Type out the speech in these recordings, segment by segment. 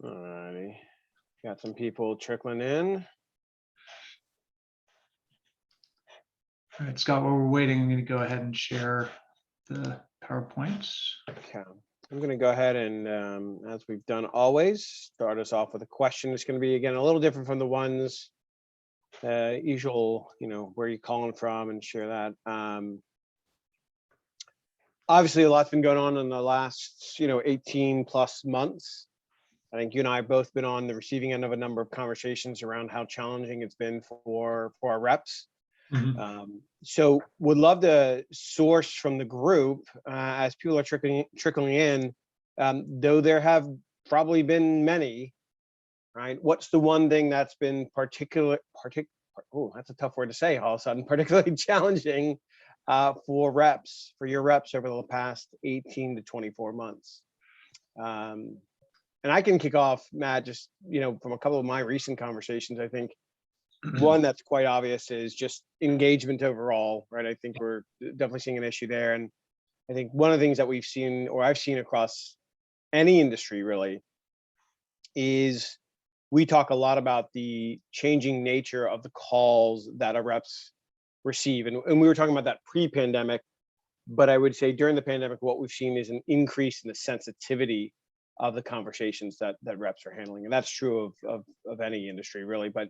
All righty. Got some people trickling in. All right, Scott, while we're waiting, I'm going to go ahead and share the PowerPoints. Okay. I'm going to go ahead and, as we've done always, start us off with a question. It's going to be, again, a little different from the ones usual, where you're calling from, and share that. Obviously, a lot's been going on in the last, 18 plus months. I think you and I have both been on the receiving end of a number of conversations around how challenging it's been for our reps. Mhm. So would love to source from the group as people are trickling in, though there have probably been many, right? What's the one thing that's been that's a tough word to say all of a sudden, particularly challenging for your reps over the past 18 to 24 months? And I can kick off, Matt, just, from a couple of my recent conversations. I think one that's quite obvious is just engagement overall, right? I think we're definitely seeing an issue there. And I think one of the things that we've seen, or I've seen across any industry really, is we talk a lot about the changing nature of the calls that our reps receive. And we were talking about that pre-pandemic, but I would say during the pandemic, what we've seen is an increase in the sensitivity of the conversations that reps are handling. And that's true of any industry really, but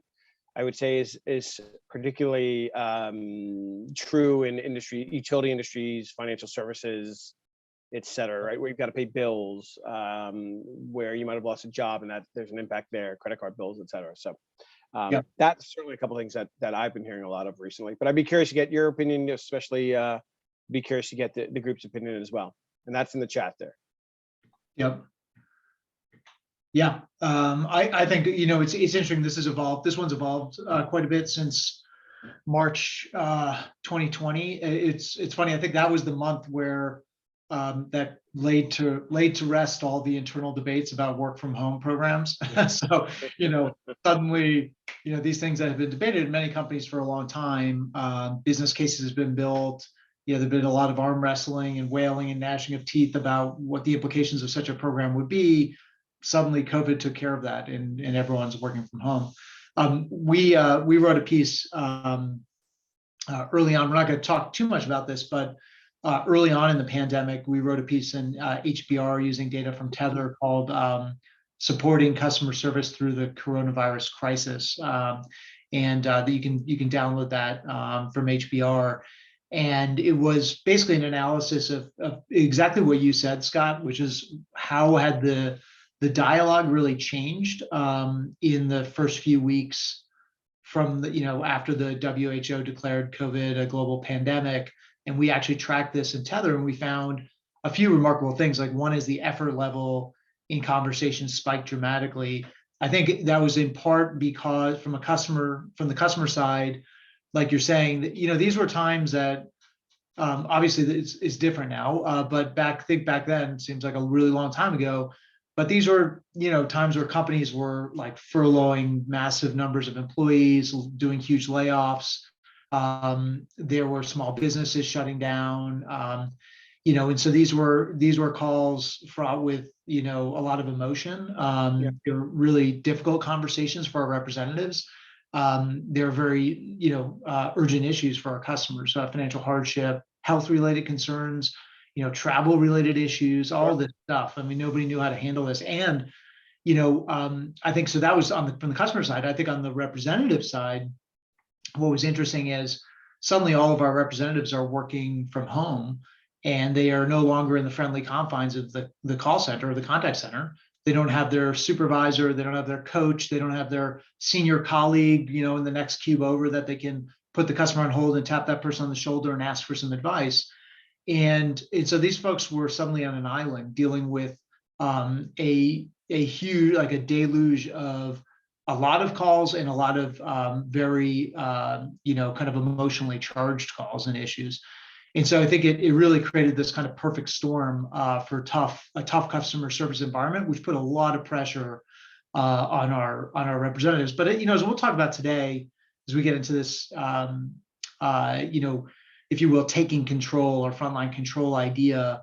I would say is particularly true in utility industries, financial services, et cetera, right? Where you've got to pay bills, where you might have lost a job and that there's an impact there, credit card bills, et cetera. So that's certainly a couple of things that I've been hearing a lot of recently, but I'd be curious to get your opinion, especially be curious to get the group's opinion as well. And that's in the chat there. Yep. Yeah, I think, it's interesting. This one's evolved quite a bit since March 2020. It's funny. I think that was the month where that laid to rest all the internal debates about work from home programs. So, suddenly, these things that have been debated in many companies for a long time, business cases have been built. There've been a lot of arm wrestling and wailing and gnashing of teeth about what the implications of such a program would be. Suddenly COVID took care of that, and everyone's working from home. We wrote a piece early on. We're not going to talk too much about this, but early on in the pandemic, we wrote a piece in HBR using data from Tether called "Supporting Customer Service Through the Coronavirus Crisis," and you can download that from HBR. And it was basically an analysis of exactly what you said, Scott, which is how had the dialogue really changed in the first few weeks from after the WHO declared COVID a global pandemic. And we actually tracked this in Tether, and we found a few remarkable things. Like, one is the effort level in conversations spiked dramatically. I think that was in part because from the customer side, like you're saying, that these were times that obviously it's different now, but back then, it seems like a really long time ago. But these were, times where companies were like furloughing massive numbers of employees, doing huge layoffs. There were small businesses shutting down, and so these were calls fraught with, a lot of emotion. They were really difficult conversations for our representatives. They're very, urgent issues for our customers. So financial hardship, health-related concerns, travel-related issues, all this stuff. I mean, nobody knew how to handle this. And, I think so that was from the customer side. I think on the representative side, what was interesting is suddenly all of our representatives are working from home, and they are no longer in the friendly confines of the call center or the contact center. They don't have their supervisor, they don't have their coach, they don't have their senior colleague, in the next cube over that they can put the customer on hold and tap that person on the shoulder and ask for some advice. And so these folks were suddenly on an island dealing with a huge, like a deluge of a lot of calls and a lot of very, kind of emotionally charged calls and issues. And so I think it really created this kind of perfect storm for a tough customer service environment, which put a lot of pressure on our representatives. But as we'll talk about today, as we get into this, if you will, taking control or frontline control idea,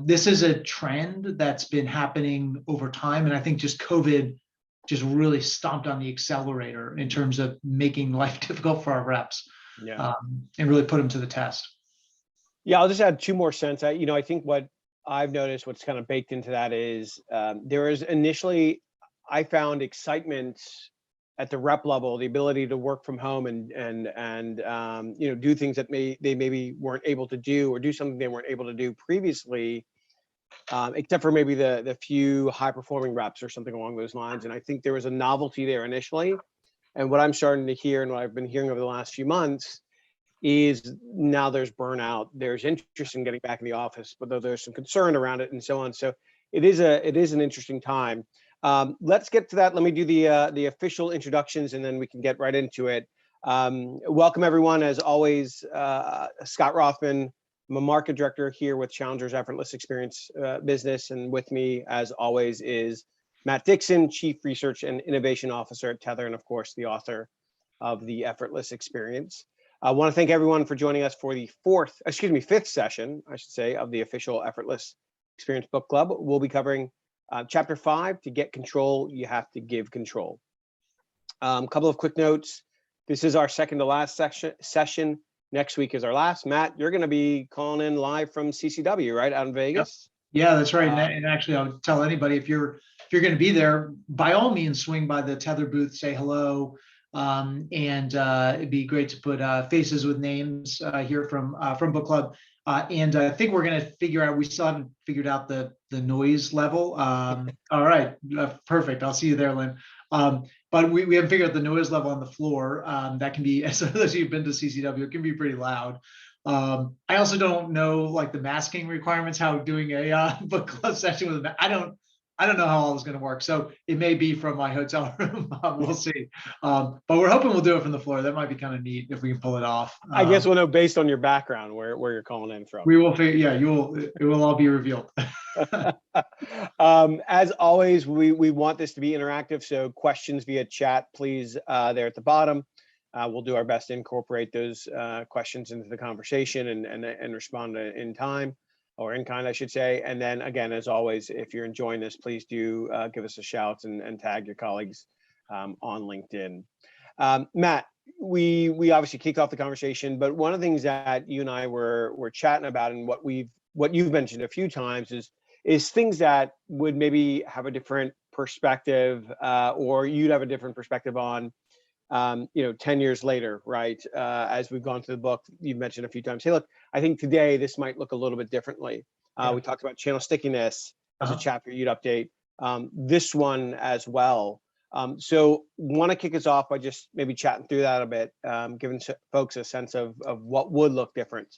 This is a trend that's been happening over time, and I think just COVID just really stomped on the accelerator in terms of making life difficult for our reps, Yeah. and really put them to the test. Yeah, I'll just add 2 more cents. I think what I've noticed, what's kind of baked into that is, there is initially, I found excitement at the rep level, the ability to work from home and do things that they maybe weren't able to do, or do something they weren't able to do previously, except for maybe the few high performing reps or something along those lines. And I think there was a novelty there initially. And what I'm starting to hear, and what I've been hearing over the last few months, is now there's burnout, there's interest in getting back in the office, but though there's some concern around it and so on. So it is an interesting time. Let's get to that. Let me do the official introductions, and then we can get right into it. Welcome everyone. As always, Scott Rothman. I'm a market director here with Challenger's Effortless Experience business, and with me, as always, is Matt Dixon, Chief Research and Innovation Officer at Tether, and of course, the author of the Effortless Experience. I want to thank everyone for joining us for the fifth session, I should say, of the official Effortless Experience Book Club. We'll be covering Chapter 5, To Get Control, You Have to Give Control. Couple of quick notes. This is our second to last session. Next week is our last. Matt, you're going to be calling in live from CCW, right, out in Vegas? Yep. Yeah, that's right. And actually, I would tell anybody, if you're going to be there, by all means, swing by the Tether booth, say hello. It'd be great to put faces with names here from book club. And I think we're going to figure out, we still haven't figured out the noise level. All right, perfect. I'll see you there, Lynn. But we haven't figured out the noise level on the floor. That can be, as those of you who've been to CCW, it can be pretty loud. I also don't know like the masking requirements, how doing a book club session with I don't know how all this is going to work. So it may be from my hotel room. We'll see. But we're hoping we'll do it from the floor. That might be kind of neat if we can pull it off. I guess we'll know based on your background where you're calling in from. We will figure. Yeah, it will all be revealed. As always, we want this to be interactive. So questions via chat, please, there at the bottom. We'll do our best to incorporate those questions into the conversation and respond in time, or in kind, I should say. And then again, as always, if you're enjoying this, please do give us a shout and tag your colleagues on LinkedIn. Matt, we obviously kicked off the conversation, but one of the things that you and I were chatting about, and what you've mentioned a few times, is things that would maybe have a different perspective, or you'd have a different perspective on 10 years later, right? As we've gone through the book, you've mentioned a few times, hey, look, I think today this might look a little bit differently. We talked about channel stickiness as a chapter you'd update, this one as well. So want to kick us off by just maybe chatting through that a bit, giving folks a sense of what would look different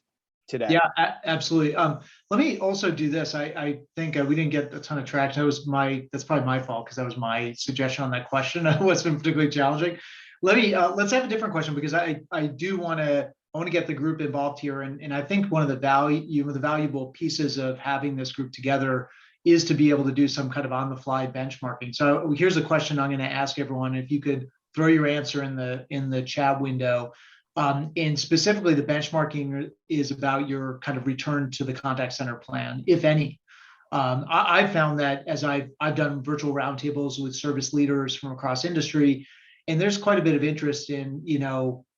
today. Yeah, absolutely. Let me also do this. I think we didn't get a ton of traction. That's probably my fault, because that was my suggestion on that question. What's been particularly challenging. Let's have a different question, because I want to get the group involved here, and I think one of the valuable pieces of having this group together is to be able to do some kind of on-the-fly benchmarking. So here's a question I'm going to ask everyone. If you could throw your answer in the chat window, and specifically the benchmarking is about your kind of return to the contact center plan, if any. I've found that as I've done virtual roundtables with service leaders from across industry, and there's quite a bit of interest in,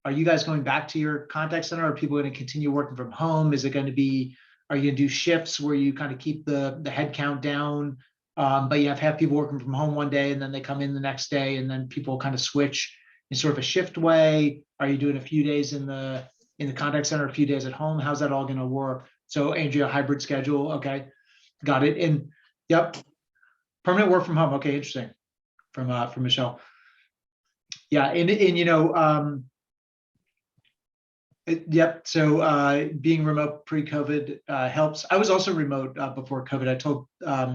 are you guys going back to your contact center? Are people going to continue working from home? Is it going to be, are you going to do shifts where you kind of keep the head count down, but you have people working from home one day and then they come in the next day, and then people kind of switch in sort of a shift way? Are you doing a few days in the contact center, a few days at home? How's that all going to work? So Andrea, hybrid schedule. Okay, got it. And yep, permanent work from home. Okay, interesting. From Michelle. Yeah, and yep. So being remote pre-COVID helps. I was also remote before COVID. I told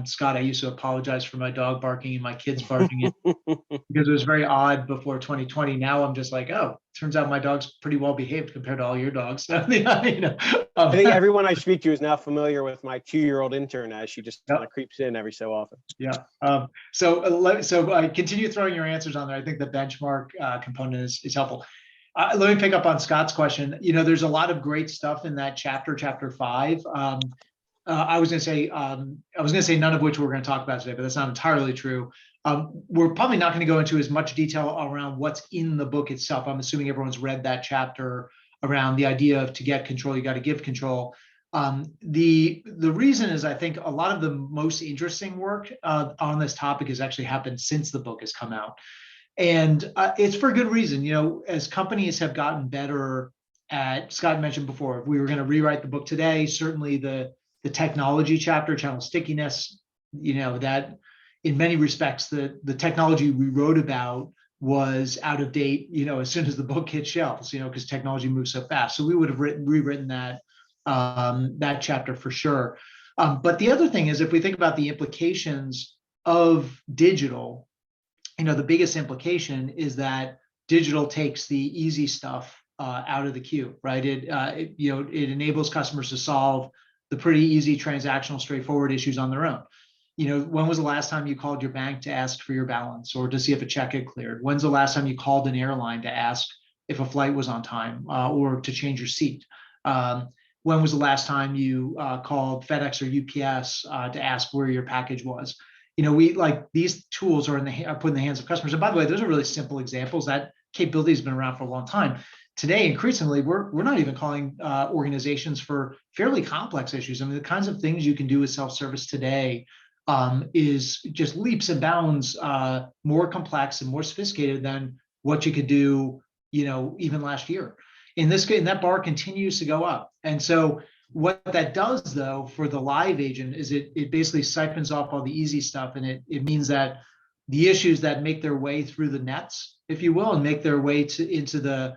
Scott I used to apologize for my dog barking and my kids barking because it was very odd before 2020. Now I'm just like, oh, turns out my dog's pretty well behaved compared to all your dogs. I think everyone I speak to is now familiar with my 2-year-old intern, as she just kind of creeps in every so often. Yeah. So continue throwing your answers on there. I think the benchmark component is helpful. Let me pick up on Scott's question. There's a lot of great stuff in that chapter 5. I was going to say none of which we're going to talk about today, but that's not entirely true. We're probably not going to go into as much detail around what's in the book itself. I'm assuming everyone's read that chapter around the idea of to get control, you got to give control. The reason is I think a lot of the most interesting work on this topic has actually happened since the book has come out. And it's for good reason. You know, as companies have gotten better at, Scott mentioned before, if we were going to rewrite the book today, certainly the technology chapter, channel stickiness, you know, that in many respects, the technology we wrote about was out of date, you know, as soon as the book hit shelves, you know, because technology moves so fast. So we would have rewritten that that chapter for sure. But the other thing is, if we think about the implications of digital, you know, the biggest implication is that digital takes the easy stuff out of the queue, right? You know, it enables customers to solve the pretty easy transactional, straightforward issues on their own. You know, when was the last time you called your bank to ask for your balance or to see if a check had cleared? When's the last time you called an airline to ask if a flight was on time or to change your seat? When was the last time you called FedEx or UPS to ask where your package was? You know, we like these tools are put in the hands of customers. And by the way, those are really simple examples. That capability has been around for a long time. Today, increasingly, we're not even calling organizations for fairly complex issues. I mean, the kinds of things you can do with self-service today is just leaps and bounds more complex and more sophisticated than what you could do, you know, even last year. In this case, that bar continues to go up. And so what that does, though, for the live agent is it basically siphons off all the easy stuff, and it means that the issues that make their way through the nets, if you will, and make their way into the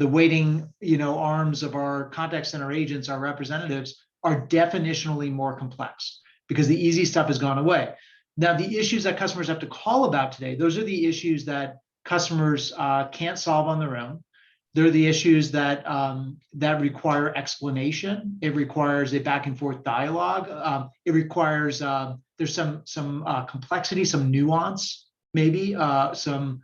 waiting, you know, arms of our contact center agents, our representatives, are definitionally more complex because the easy stuff has gone away. Now, the issues that customers have to call about today, those are the issues that customers can't solve on their own. They're the issues that that require explanation. It requires a back and forth dialogue. It requires there's some complexity, some nuance, maybe some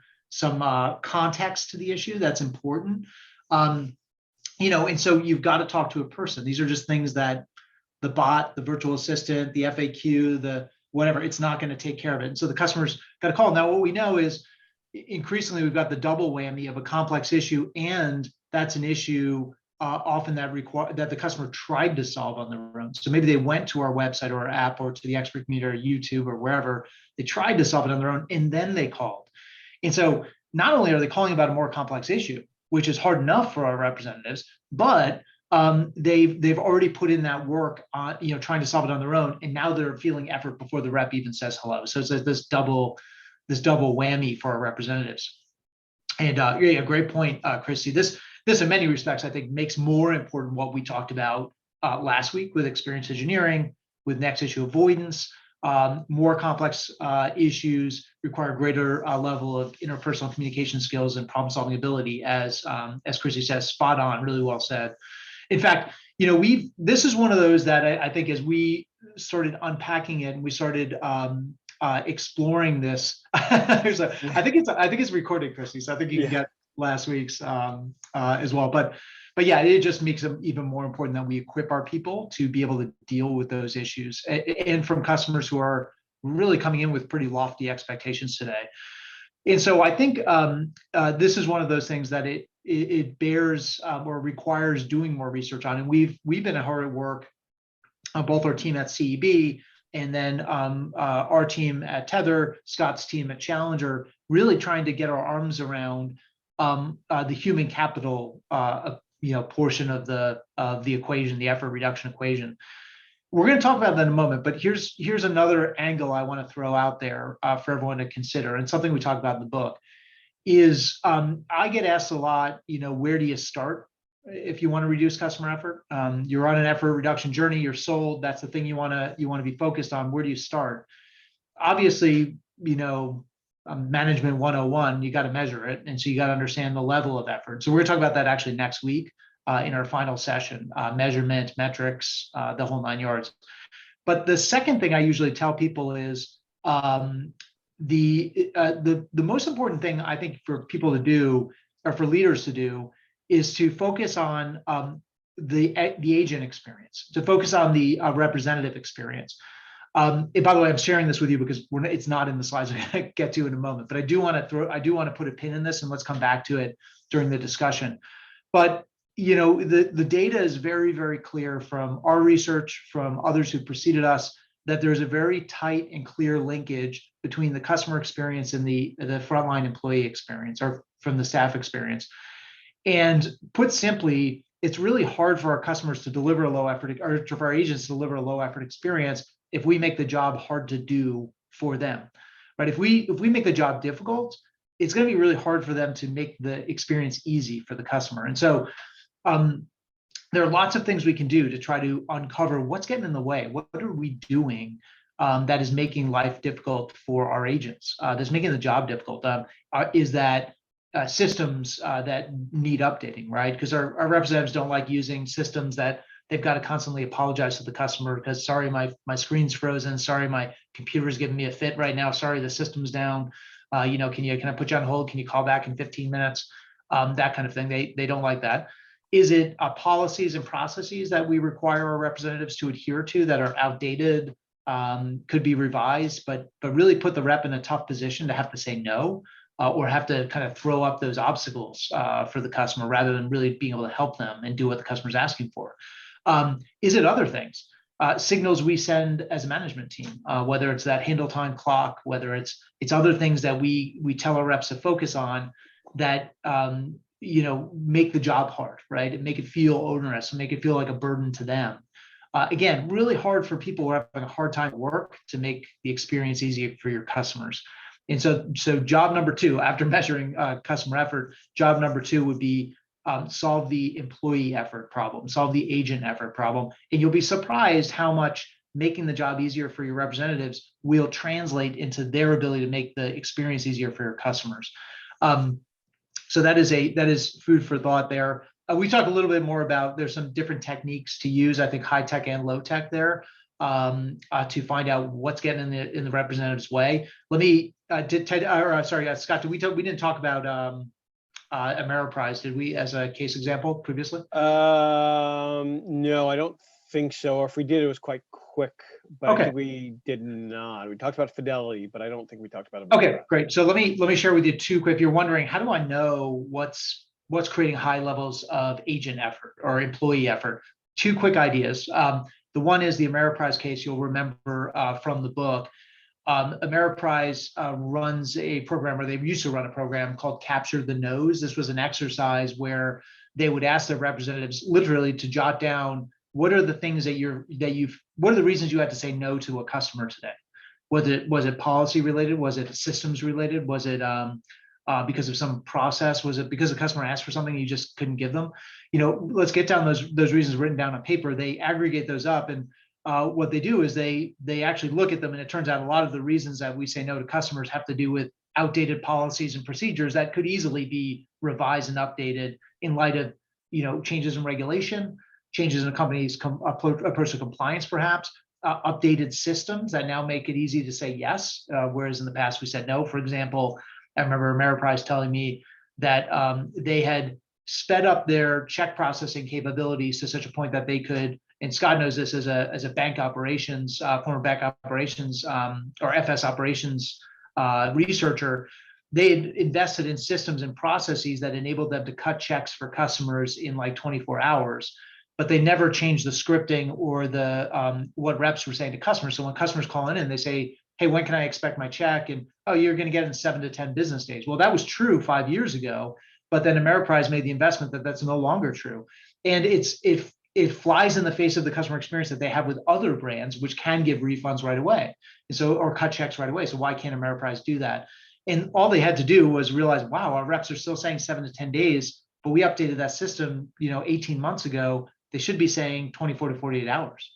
context to the issue that's important. You know, and so you've got to talk to a person. These are just things that the bot, the virtual assistant, the FAQ, the whatever, it's not going to take care of it. And so the customer's got to call. Now, what we know is increasingly we've got the double whammy of a complex issue, and that's an issue often that the customer tried to solve on their own. So maybe they went to our website or our app or to the expert community or YouTube or wherever, they tried to solve it on their own, and then they called. And so not only are they calling about a more complex issue, which is hard enough for our representatives, but they've already put in that work on, you know, trying to solve it on their own, and now they're feeling effort before the rep even says hello. So it's this double whammy for our representatives. And yeah, great point, Christy. This in many respects, I think, makes more important what we talked about last week with experience engineering, with next issue avoidance. More complex issues require greater level of interpersonal communication skills and problem-solving ability, as Christy says, spot on, really well said. In fact, you know, this is one of those that I think as we started unpacking it and we started exploring this, I think it's recorded, Christy, so I think you can get last week's as well. But yeah, it just makes it even more important that we equip our people to be able to deal with those issues, and from customers who are really coming in with pretty lofty expectations today. And so I think this is one of those things that it bears or requires doing more research on. And we've been hard at work, both our team at CEB and then our team at Tether, Scott's team at Challenger, really trying to get our arms around the human capital portion of the equation, the effort reduction equation. We're going to talk about that in a moment, but here's another angle I want to throw out there for everyone to consider, and something we talk about in the book is I get asked a lot, where do you start if you want to reduce customer effort? You're on an effort reduction journey, you're sold, that's the thing you want to be focused on. Where do you start? Obviously, management 101, you got to measure it, and so you got to understand the level of effort. So we're going to talk about that actually next week in our final session, measurement, metrics, the whole 9 yards. But the second thing I usually tell people is the most important thing I think for people to do, or for leaders to do, is to focus on the agent experience, to focus on the representative experience. And by the way, I'm sharing this with you because it's not in the slides I'm going to get to in a moment, but I do want to put a pin in this, and let's come back to it during the discussion. But the data is very, very clear from our research, from others who preceded us, that there's a very tight and clear linkage between the customer experience and the frontline employee experience, or from the staff experience. And put simply, it's really hard for our customers to deliver a low effort, or for our agents to deliver a low effort experience if we make the job hard to do for them, right? If we make the job difficult, it's going to be really hard for them to make the experience easy for the customer. And so there are lots of things we can do to try to uncover what's getting in the way. What are we doing that is making life difficult for our agents, that's making the job difficult? Is that systems that need updating, right? Because our representatives don't like using systems that they've got to constantly apologize to the customer because, sorry, my screen's frozen. Sorry, my computer's giving me a fit right now. Sorry, the system's down. Can I put you on hold? Can you call back in 15 minutes? That kind of thing. They don't like that. Is it policies and processes that we require our representatives to adhere to that are outdated, could be revised, but really put the rep in a tough position to have to say no, or have to kind of throw up those obstacles for the customer rather than really being able to help them and do what the customer's asking for? Is it other things? Signals we send as a management team, whether it's that handle time clock, whether it's other things that we tell our reps to focus on that make the job hard, right? And make it feel onerous, and make it feel like a burden to them. Again, really hard for people who are having a hard time at work to make the experience easier for your customers. And so job number 2, after measuring customer effort, job number 2 would be solve the employee effort problem, solve the agent effort problem. And you'll be surprised how much making the job easier for your representatives will translate into their ability to make the experience easier for your customers. So that is food for thought there. We talk a little bit more about, there's some different techniques to use, I think high tech and low tech there, to find out what's getting in the representative's way. Let me, Scott, we didn't talk about Ameriprise, did we, as a case example previously? No, I don't think so. Or if we did, it was quite quick, but okay. I think we did not. We talked about Fidelity, but I don't think we talked about it. Okay, great. So let me share with you 2 quick. If you're wondering, how do I know what's creating high levels of agent effort or employee effort? 2 quick ideas. The one is the Ameriprise case. You'll remember from the book. Ameriprise runs a program, or they used to run a program called Capture the No's. This was an exercise where they would ask their representatives literally to jot down, what are the things what are the reasons you had to say no to a customer today? Was it policy related? Was it systems related? Was it because of some process? Was it because the customer asked for something you just couldn't give them? Let's get down those reasons written down on paper. They aggregate those up, and what they do is they actually look at them, and it turns out a lot of the reasons that we say no to customers have to do with outdated policies and procedures that could easily be revised and updated in light of changes in regulation, changes in a company's approach to compliance, perhaps updated systems that now make it easy to say yes, whereas in the past we said no. For example, I remember Ameriprise telling me that they had sped up their check processing capabilities to such a point that they could, and Scott knows this as a bank operations, former bank operations or FS operations researcher, they had invested in systems and processes that enabled them to cut checks for customers in like 24 hours. But they never changed the scripting or the what reps were saying to customers. So when customers call in and they say, hey, when can I expect my check? And, oh, you're going to get it in 7 to 10 business days. Well, that was true 5 years ago, but then Ameriprise made the investment that that's no longer true. And it flies in the face of the customer experience that they have with other brands, which can give refunds right away. And so, or cut checks right away. So why can't Ameriprise do that? And all they had to do was realize, wow, our reps are still saying 7 to 10 days, but we updated that system, 18 months ago. They should be saying 24 to 48 hours.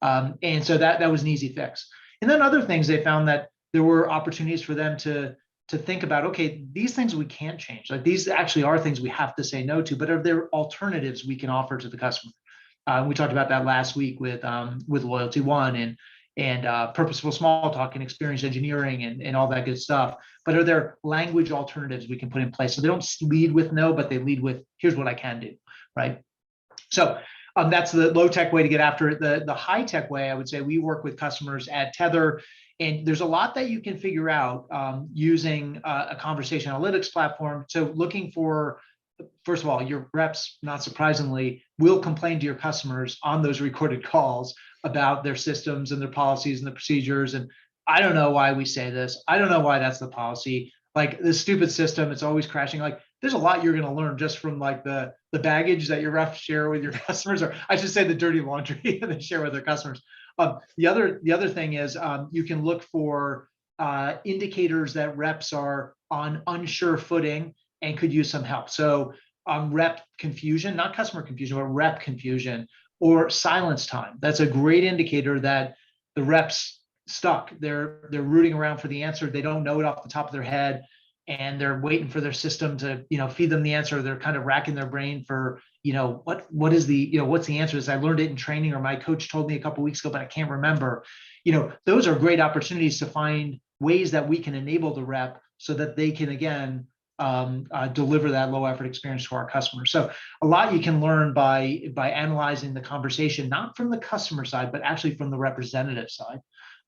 And so that was an easy fix. And then other things, they found that there were opportunities for them to think about, okay, these things we can't change. Like these actually are things we have to say no to, but are there alternatives we can offer to the customer? We talked about that last week with Loyalty One and purposeful small talk and experience engineering and all that good stuff. But are there language alternatives we can put in place? So they don't lead with no, but they lead with, here's what I can do, right? So That's the low tech way to get after it. The high tech way, I would say, we work with customers at Tether, and there's a lot that you can figure out using a conversation analytics platform. So looking for, first of all, your reps, not surprisingly, will complain to your customers on those recorded calls about their systems and their policies and the procedures. And I don't know why we say this. I don't know why that's the policy. Like, this stupid system, it's always crashing. Like, there's a lot you're going to learn just from like the baggage that your reps share with your customers, or I should say the dirty laundry they share with their customers. The other thing is you can look for indicators that reps are on unsure footing and could use some help. So rep confusion, not customer confusion, but rep confusion, or silence time. That's a great indicator that the reps stuck. They're rooting around for the answer. They don't know it off the top of their head, and they're waiting for their system to, feed them the answer. They're kind of racking their brain for, what is the, what's the answer? Is I learned it in training, or my coach told me a couple of weeks ago, but I can't remember. Those are great opportunities to find ways that we can enable the rep so that they can, again, deliver that low effort experience to our customers. So a lot you can learn by analyzing the conversation, not from the customer side, but actually from the representative side.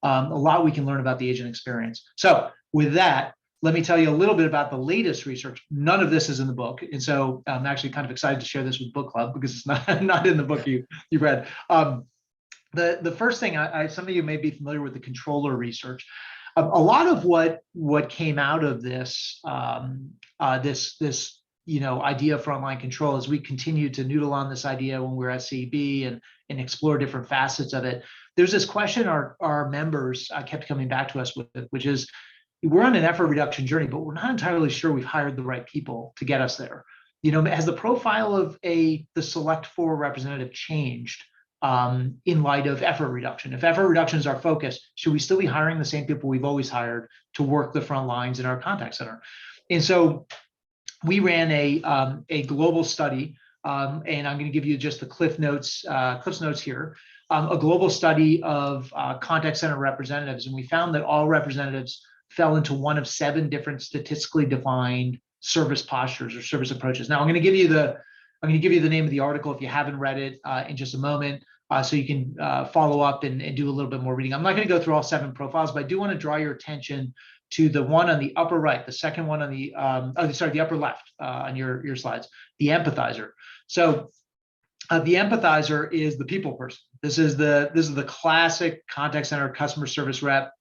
A lot we can learn about the agent experience. So with that, let me tell you a little bit about the latest research. None of this is in the book, and so I'm actually kind of excited to share this with Book Club because it's not in the book you read. The first thing, some of you may be familiar with the controller research. A lot of what came out of this this idea for online control, as we continued to noodle on this idea when we were at CEB and explore different facets of it. There's this question our members kept coming back to us with, which is, we're on an effort reduction journey, but we're not entirely sure we've hired the right people to get us there. Has the profile of the Select 4 representative changed in light of effort reduction? If effort reduction is our focus, should we still be hiring the same people we've always hired to work the front lines in our contact center? And so we ran a global study, and I'm going to give you just the Cliff's notes here. A global study of contact center representatives, and we found that all representatives fell into one of 7 different statistically defined service postures or service approaches. Now, I'm going to give you the name of the article if you haven't read it in just a moment, so you can follow up and do a little bit more reading. I'm not going to go through all 7 profiles, but I do want to draw your attention to the one on the upper right, the second one on the the upper left on your slides, the empathizer. So the empathizer is the people person. This is the classic contact center customer service rep.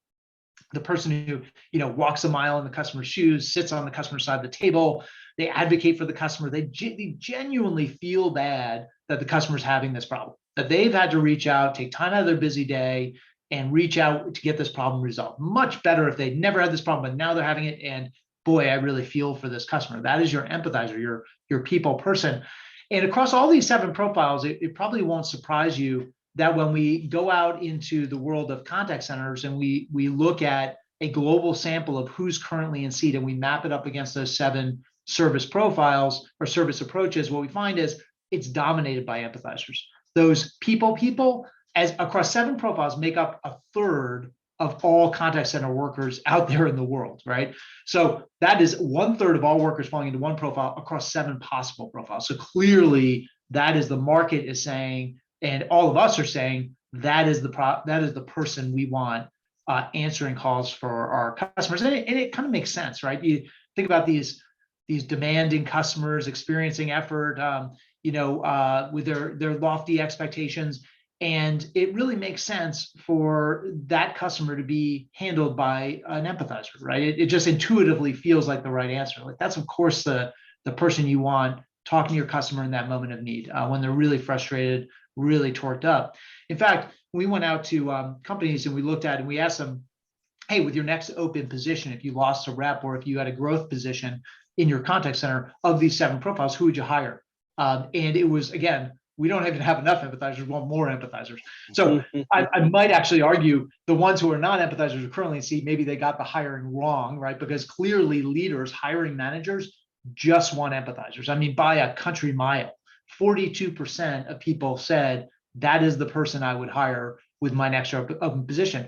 The person who walks a mile in the customer's shoes, sits on the customer side of the table. They advocate for the customer. They genuinely feel bad that the customer's having this problem, that they've had to reach out, take time out of their busy day, and reach out to get this problem resolved. Much better if they never had this problem, but now they're having it. And boy, I really feel for this customer. That is your empathizer, your people person. And across all these 7 profiles, it probably won't surprise you that when we go out into the world of contact centers and we look at a global sample of who's currently in seat and we map it up against those 7 service profiles or service approaches, what we find is it's dominated by empathizers. Those people as across 7 profiles make up a third of all contact center workers out there in the world, right? So that is 1/3 of all workers falling into one profile across 7 possible profiles. So clearly that is the market is saying, and all of us are saying, that is the person we want answering calls for our customers. And it kind of makes sense, right? You think about these demanding customers experiencing effort, with their lofty expectations. And it really makes sense for that customer to be handled by an empathizer, right? It just intuitively feels like the right answer. Like, that's of course the person you want talking to your customer in that moment of need, when they're really frustrated, really torqued up. In fact, we went out to companies and we looked at and we asked them, hey, with your next open position, if you lost a rep or if you had a growth position in your contact center, of these 7 profiles, who would you hire? And it was, again, we don't even have enough empathizers, we want more empathizers. So I might actually argue the ones who are not empathizers are currently in seat, maybe they got the hiring wrong, right? Because clearly leaders, hiring managers just want empathizers. I mean, by a country mile. 42% of people said that is the person I would hire with my next open position.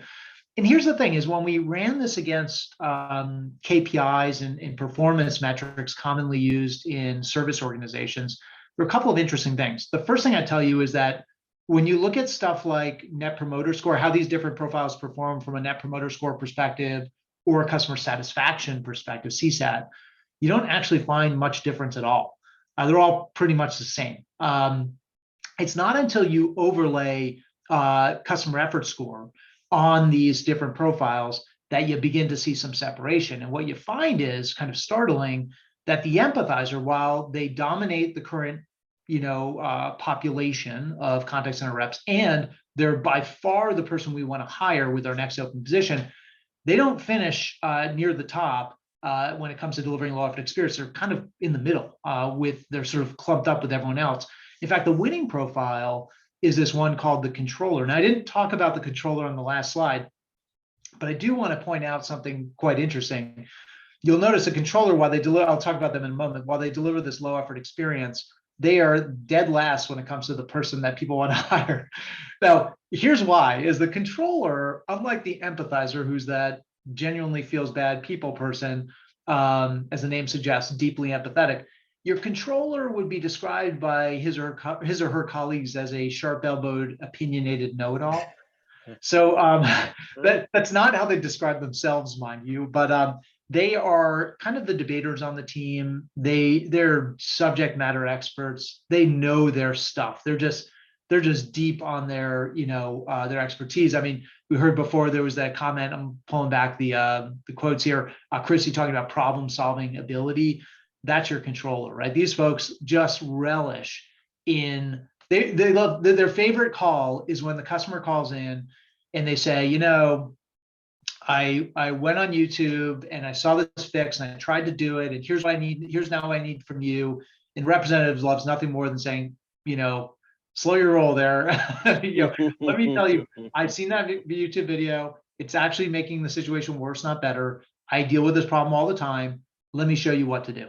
And here's the thing is, when we ran this against KPIs and performance metrics commonly used in service organizations, there are a couple of interesting things. The first thing I tell you is that when you look at stuff like Net Promoter Score, how these different profiles perform from a Net Promoter Score perspective or a customer satisfaction perspective, CSAT, you don't actually find much difference at all. They're all pretty much the same. It's not until you overlay customer effort score on these different profiles that you begin to see some separation. And what you find is kind of startling that the empathizer, while they dominate the current population of contact center reps, and they're by far the person we want to hire with our next open position, they don't finish near the top when it comes to delivering low effort experience. They're kind of in the middle they're sort of clumped up with everyone else. In fact, the winning profile is this one called the controller. Now, I didn't talk about the controller on the last slide, but I do want to point out something quite interesting. You'll notice the controller, while they deliver, I'll talk about them in a moment, while they deliver this low effort experience, they are dead last when it comes to the person that people want to hire. Now, here's why, is the controller, unlike the empathizer, who's that genuinely feels bad people person, as the name suggests, deeply empathetic, your controller would be described by his or her colleagues as a sharp-elbowed, opinionated know-it-all. So that's not how they describe themselves, mind you, but they are kind of the debaters on the team. They're subject matter experts. They know their stuff. They're just deep on their their expertise. I mean, we heard before there was that comment. I'm pulling back the quotes here. Chrissy talking about problem solving ability. That's your controller, right? These folks just relish in. They love their favorite call is when the customer calls in and they say, I went on YouTube and I saw this fix and I tried to do it, and here's what I need. Here's now what I need from you. And representatives loves nothing more than saying, slow your roll there. Let me tell you, I've seen that YouTube video. It's actually making the situation worse, not better. I deal with this problem all the time. Let me show you what to do.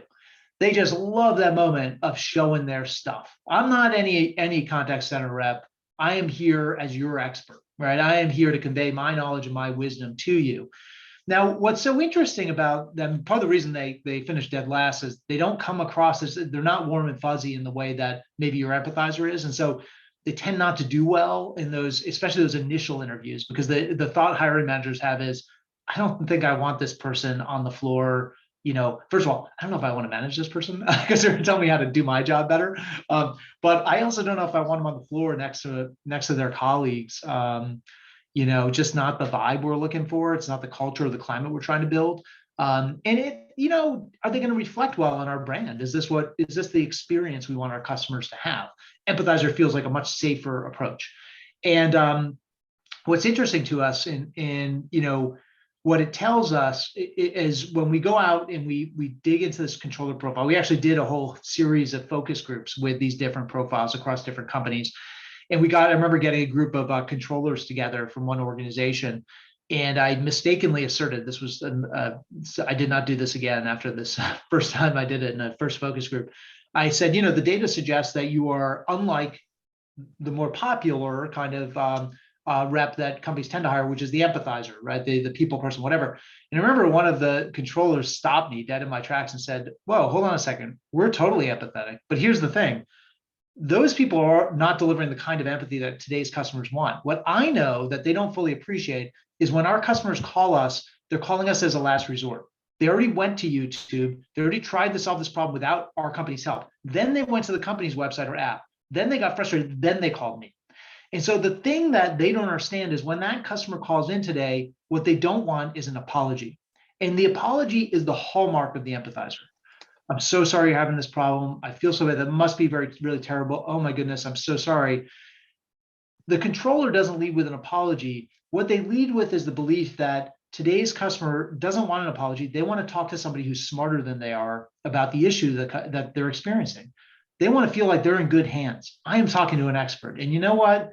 They just love that moment of showing their stuff. I'm not any contact center rep. I am here as your expert, right? I am here to convey my knowledge and my wisdom to you. Now, what's so interesting about them, part of the reason they finish dead last is they don't come across as, they're not warm and fuzzy in the way that maybe your empathizer is. And so they tend not to do well in those, especially those initial interviews, because the thought hiring managers have is, I don't think I want this person on the floor. First of all, I don't know if I want to manage this person because they're going to tell me how to do my job better. But I also don't know if I want them on the floor next to their colleagues. Just not the vibe we're looking for. It's not the culture or the climate we're trying to build. And are they going to reflect well on our brand? Is this the experience we want our customers to have? Empathizer feels like a much safer approach. And what's interesting to us in what it tells us is when we go out and we dig into this controller profile, we actually did a whole series of focus groups with these different profiles across different companies. And I remember getting a group of controllers together from one organization. And I mistakenly asserted, I did not do this again after this first time I did it in the first focus group. I said, the data suggests that you are unlike the more popular kind of rep that companies tend to hire, which is the empathizer, right? The people person, whatever. And I remember one of the controllers stopped me dead in my tracks and said, whoa, hold on a second. We're totally empathetic. But here's the thing. Those people are not delivering the kind of empathy that today's customers want. What I know that they don't fully appreciate is when our customers call us, they're calling us as a last resort. They already went to YouTube. They already tried to solve this problem without our company's help. Then they went to the company's website or app. Then they got frustrated. Then they called me. And so the thing that they don't understand is when that customer calls in today, what they don't want is an apology. And the apology is the hallmark of the empathizer. I'm so sorry you're having this problem. I feel so bad. That must be really terrible. Oh my goodness, I'm so sorry. The controller doesn't lead with an apology. What they lead with is the belief that today's customer doesn't want an apology. They want to talk to somebody who's smarter than they are about the issue that they're experiencing. They want to feel like they're in good hands. I am talking to an expert. And you know what?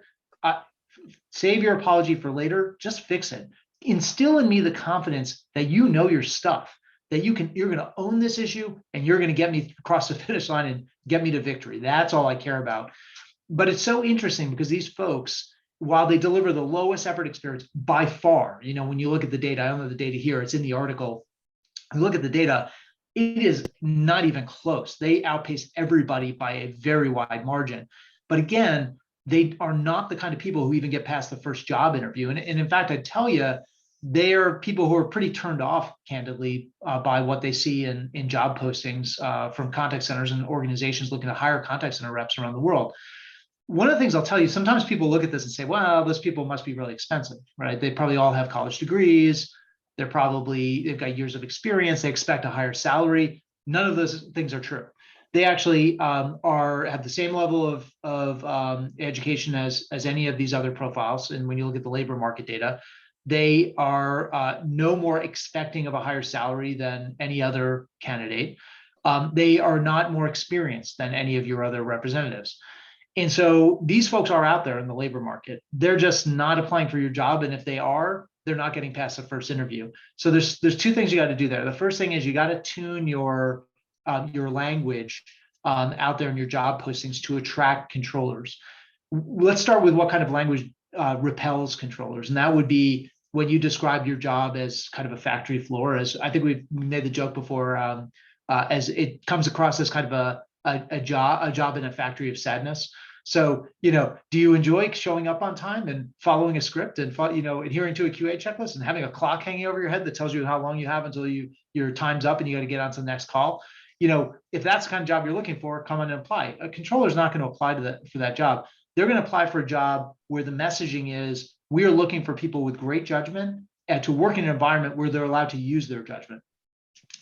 Save your apology for later. Just fix it. Instill in me the confidence that you know your stuff, that you're going to own this issue and you're going to get me across the finish line and get me to victory. That's all I care about. But it's so interesting because these folks, while they deliver the lowest effort experience by far, when you look at the data, I don't know the data here, it's in the article. You look at the data, it is not even close. They outpace everybody by a very wide margin. But again, they are not the kind of people who even get past the first job interview. And in fact, I tell you, they are people who are pretty turned off, candidly, by what they see in job postings from contact centers and organizations looking to hire contact center reps around the world. One of the things I'll tell you, sometimes people look at this and say, well, those people must be really expensive, right? They probably all have college degrees. They've got years of experience. They expect a higher salary. None of those things are true. They actually have the same level of education as any of these other profiles. And when you look at the labor market data, they are no more expecting of a higher salary than any other candidate. They are not more experienced than any of your other representatives. And so these folks are out there in the labor market. They're just not applying for your job. And if they are, they're not getting past the first interview. So there's two things you got to do there. The first thing is you got to tune your language out there in your job postings to attract controllers. Let's start with what kind of language repels controllers. And that would be when you describe your job as kind of a factory floor, as I think we made the joke before, as it comes across as kind of a job in a factory of sadness. So, do you enjoy showing up on time and following a script and, adhering to a QA checklist and having a clock hanging over your head that tells you how long you have until your time's up and you got to get on to the next call? If that's the kind of job you're looking for, come on and apply. A controller is not going to apply for that job. They're going to apply for a job where the messaging is, we are looking for people with great judgment and to work in an environment where they're allowed to use their judgment.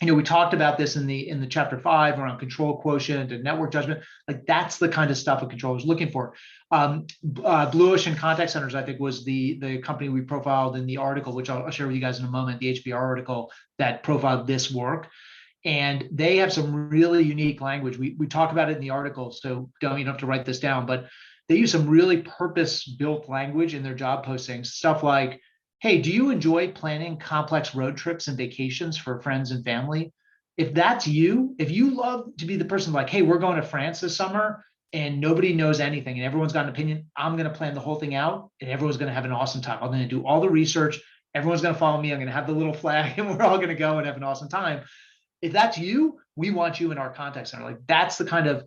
We talked about this in the chapter 5 around control quotient and network judgment. Like, that's the kind of stuff a controller is looking for. Blue Ocean Contact Centers, I think, was the company we profiled in the article, which I'll share with you guys in a moment, the HBR article that profiled this work. And they have some really unique language. We talk about it in the article, so you don't have to write this down, but they use some really purpose-built language in their job postings, stuff like, hey, do you enjoy planning complex road trips and vacations for friends and family? If that's you, if you love to be the person like, hey, we're going to France this summer and nobody knows anything and everyone's got an opinion, I'm going to plan the whole thing out and everyone's going to have an awesome time. I'm going to do all the research. Everyone's going to follow me. I'm going to have the little flag and we're all going to go and have an awesome time. If that's you, we want you in our contact center. Like, that's the kind of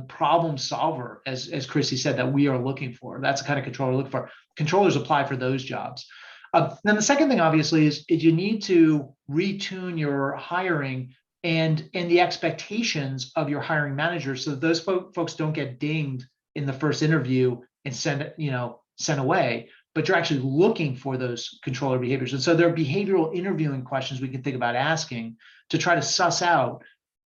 problem solver, as Chrissy said, that we are looking for. That's the kind of controller we're looking for. Controllers apply for those jobs. Then the second thing, obviously, is you need to retune your hiring and the expectations of your hiring managers so that those folks don't get dinged in the first interview and sent away, but you're actually looking for those controller behaviors. And so there are behavioral interviewing questions we can think about asking to try to suss out,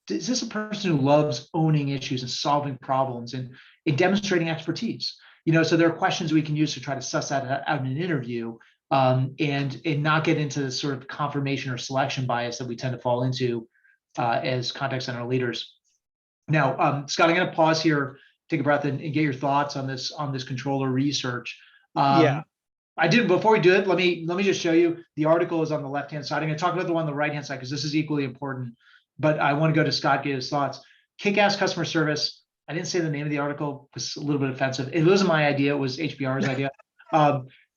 is this a person who loves owning issues and solving problems and demonstrating expertise? So there are questions we can use to try to suss that out in an interview. And not get into the sort of confirmation or selection bias that we tend to fall into as contact center leaders. Now, Scott, I'm going to pause here, take a breath, and get your thoughts on this controller research. Yeah. I did, before we do it, let me just show you. The article is on the left-hand side. I'm going to talk about the one on the right-hand side because this is equally important. But I want to go to Scott, get his thoughts. Kick-ass customer service. I didn't say the name of the article. It was a little bit offensive. It wasn't my idea. It was HBR's idea.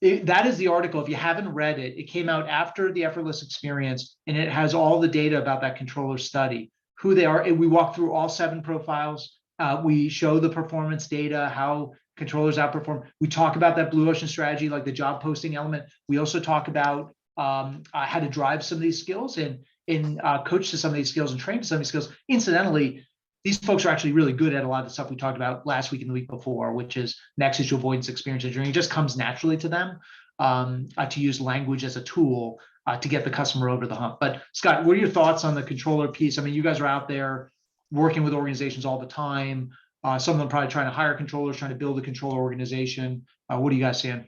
That is the article. If you haven't read it, it came out after the Effortless experience, and it has all the data about that controller study, who they are. And we walk through all 7 profiles. We show the performance data, how controllers outperform. We talk about that blue ocean strategy, like the job posting element. We also talk about how to drive some of these skills and coach to some of these skills and train to some of these skills. Incidentally, these folks are actually really good at a lot of the stuff we talked about last week and the week before, which is next issue avoidance, experience engineering. It just comes naturally to them to use language as a tool to get the customer over the hump. But Scott, what are your thoughts on the controller piece? I mean, you guys are out there working with organizations all the time. Some of them probably trying to hire controllers, trying to build a controller organization. What are you guys seeing?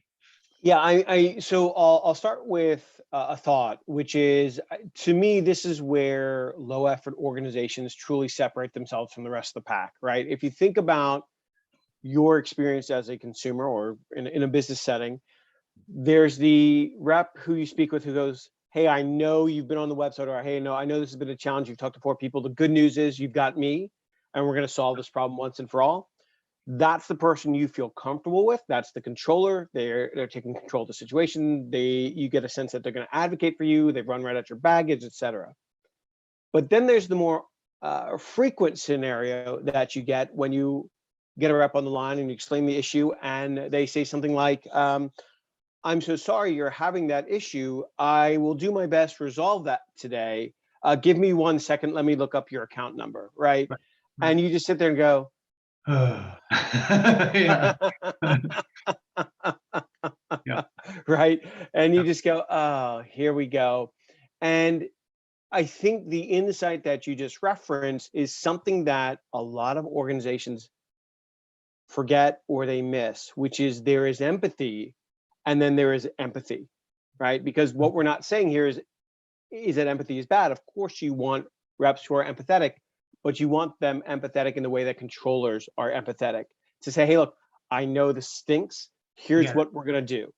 Yeah, so I'll start with a thought, which is, to me, this is where low effort organizations truly separate themselves from the rest of the pack, right? If you think about your experience as a consumer or in a business setting, there's the rep who you speak with who goes, hey, I know you've been on the website, or hey, no, I know this has been a challenge. You've talked to 4 people. The good news is you've got me, and we're going to solve this problem once and for all. That's the person you feel comfortable with. That's the controller. They're taking control of the situation. You get a sense that they're going to advocate for you. They run right at your baggage, et cetera. But then there's the more frequent scenario that you get when you get a rep on the line and you explain the issue and they say something like, I'm so sorry you're having that issue. I will do my best to resolve that today. Give me 1 second. Let me look up your account number, right? Right. And you just sit there and go, Yeah. Yeah. right? And you Yeah. just go, oh, here we go. And I think the insight that you just referenced is something that a lot of organizations forget or they miss, which is there is empathy and then there is empathy, right? Because what we're not saying here is that empathy is bad. Of course, you want reps who are empathetic, but you want them empathetic in the way that controllers are empathetic to say, hey, look, I know this stinks. I Here's get it. what we're going to do.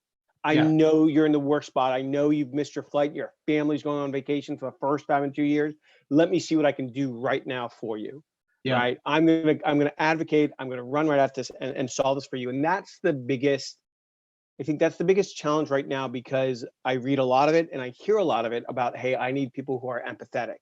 I Yeah. know you're in the worst spot. I know you've missed your flight. Your family's going on vacation for the first time in 2 years. Let me see what I can do right now for you. Yeah. Right. I'm gonna advocate. I'm gonna run right at this and solve this for you. And that's the biggest, I think that's the biggest challenge right now, because I read a lot of it and I hear a lot of it about, hey, I need people who are empathetic.